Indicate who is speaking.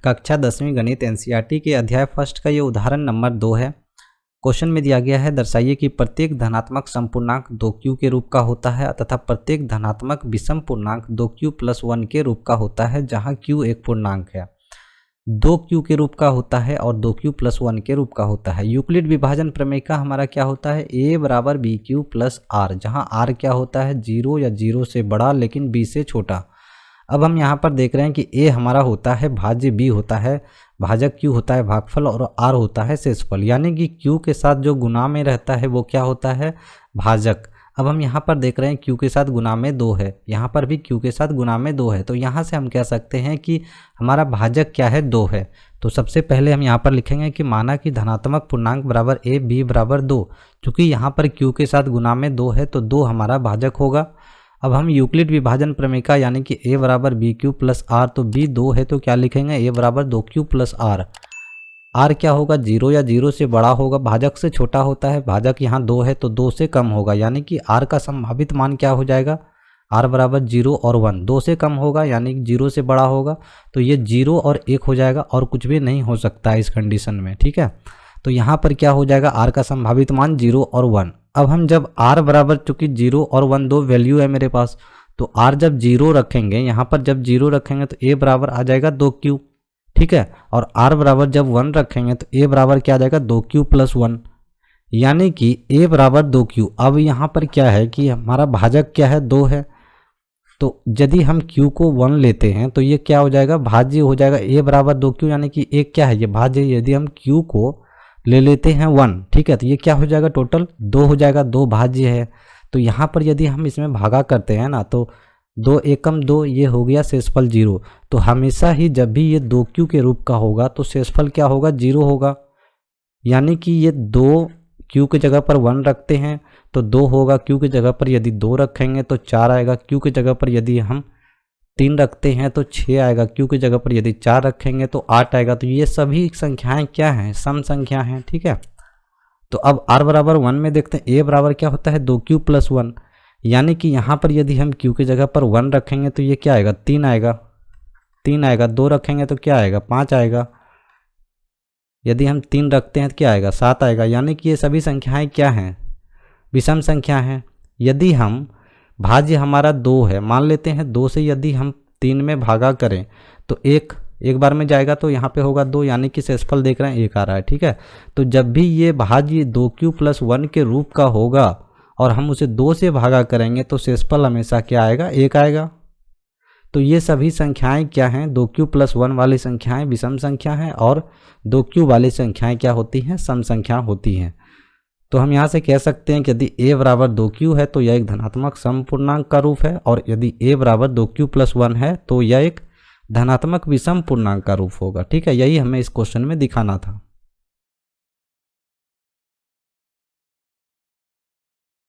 Speaker 1: कक्षा 10वीं गणित एनसीईआरटी के अध्याय फर्स्ट का ये उदाहरण नंबर 2 है। क्वेश्चन में दिया गया है, दर्शाइए कि प्रत्येक धनात्मक समपूर्णांक 2q के रूप का होता है तथा प्रत्येक धनात्मक विषम पूर्णांक 2q + 1 के रूप का होता है, जहां q एक पूर्णांक है। 2q के रूप का होता है और 2q + 1 के रूप का होता है। यूक्लिड विभाजन प्रमेय का हमारा क्या होता है, a = bq + r, जहां r क्या होता है 0 या 0 से बड़ा लेकिन b से छोटा। अब हम यहाँ पर देख रहे हैं कि a हमारा होता है भाज्य, b होता है भाजक, q होता है भागफल और r होता है शेषफल, यानी कि q के साथ जो गुना में रहता है वो क्या होता है भाजक। अब हम यहाँ पर देख रहे हैं q के साथ गुना में 2 है, यहाँ पर भी q के साथ गुना में 2 है, तो यहाँ से हम कह सकते हैं कि हमारा भाजक क्या है 2 है। तो सबसे पहले हम यहाँ पर लिखेंगे कि माना कि धनात्मक पूर्णांक बराबर a b बराबर 2, चूँकि यहाँ पर q के साथ गुना में 2 है तो 2 हमारा भाजक होगा। अब हम यूक्लिड विभाजन प्रमेय का यानी कि a = bq + r, तो b 2 है तो क्या लिखेंगे a = 2q + r। r क्या होगा 0 या 0 से बड़ा होगा, भाजक से छोटा होता है, भाजक यहाँ 2 है तो 2 से कम होगा, यानी कि r का संभावित मान क्या हो जाएगा r = 0 और 1, 2 से कम होगा यानी कि 0 से बड़ा होगा, तो ये 0 और 1 हो जाएगा और कुछ भी नहीं हो सकता है इस कंडीशन में, ठीक है। तो यहाँ पर क्या हो जाएगा r का संभावित मान 0 और 1। अब हम जब r बराबर, चूँकि 0 और 1 दो वैल्यू है मेरे पास, तो r जब 0 रखेंगे, यहाँ पर जब 0 रखेंगे तो a बराबर आ जाएगा 2q, ठीक है, और r बराबर जब 1 रखेंगे तो a बराबर क्या आ जाएगा 2q + 1, यानी कि a बराबर 2q। अब यहाँ पर क्या है कि हमारा भाजक क्या है 2 है, तो यदि हम q को 1 लेते हैं तो ये क्या हो जाएगा भाज्य हो जाएगा a बराबर 2q, यानी कि एक क्या है ये भाज्य। यदि हम q को ले लेते हैं 1, ठीक है, तो ये क्या हो जाएगा टोटल 2 हो जाएगा, 2 भाज्य है। तो यहाँ पर यदि हम इसमें भागा करते हैं ना तो 2 एकम 2, ये हो गया शेषफल 0। तो हमेशा ही जब भी ये 2q के रूप का होगा तो शेषफल क्या होगा 0 होगा, यानी कि ये 2q की जगह पर 1 रखते हैं तो 2 होगा, q की जगह पर यदि 2 रखेंगे तो 4 आएगा, q की जगह पर यदि हम 3 रखते हैं तो 6 आएगा, q की जगह पर यदि 4 रखेंगे तो 8 आएगा। तो ये सभी संख्याएं क्या हैं सम संख्या हैं, ठीक है। तो अब r = 1 में देखते हैं a बराबर क्या होता है 2q + 1, यानी कि यहाँ पर यदि हम q की जगह पर 1 रखेंगे तो ये क्या आएगा 3 आएगा, 3 आएगा, 2 रखेंगे तो क्या आएगा 5 आएगा, यदि हम 3 रखते हैं तो क्या आएगा 7 आएगा, यानी कि ये सभी संख्याएं क्या हैं विषम संख्या हैं। यदि हम भाज्य हमारा 2 है, मान लेते हैं 2 से यदि हम 3 में भागा करें तो एक बार में जाएगा तो यहाँ पे होगा 2, यानी कि शेषफल देख रहे हैं 1 आ रहा है, ठीक है। तो जब भी ये भाज्य 2q + 1 के रूप का होगा और हम उसे 2 से भागा करेंगे तो शेषफल हमेशा क्या आएगा 1 आएगा। तो ये सभी संख्याएं क्या हैं 2q + 1 वाली संख्याएं विषम संख्या हैं और 2q वाली संख्याएं क्या होती हैं सम संख्या होती हैं। तो हम यहाँ से कह सकते हैं कि यदि a = 2q है तो यह एक धनात्मक समपूर्णांक का रूप है, और यदि a = 2q + 1 है तो यह एक धनात्मक विषम पूर्णांक का रूप होगा, ठीक है। यही हमें इस क्वेश्चन में दिखाना था।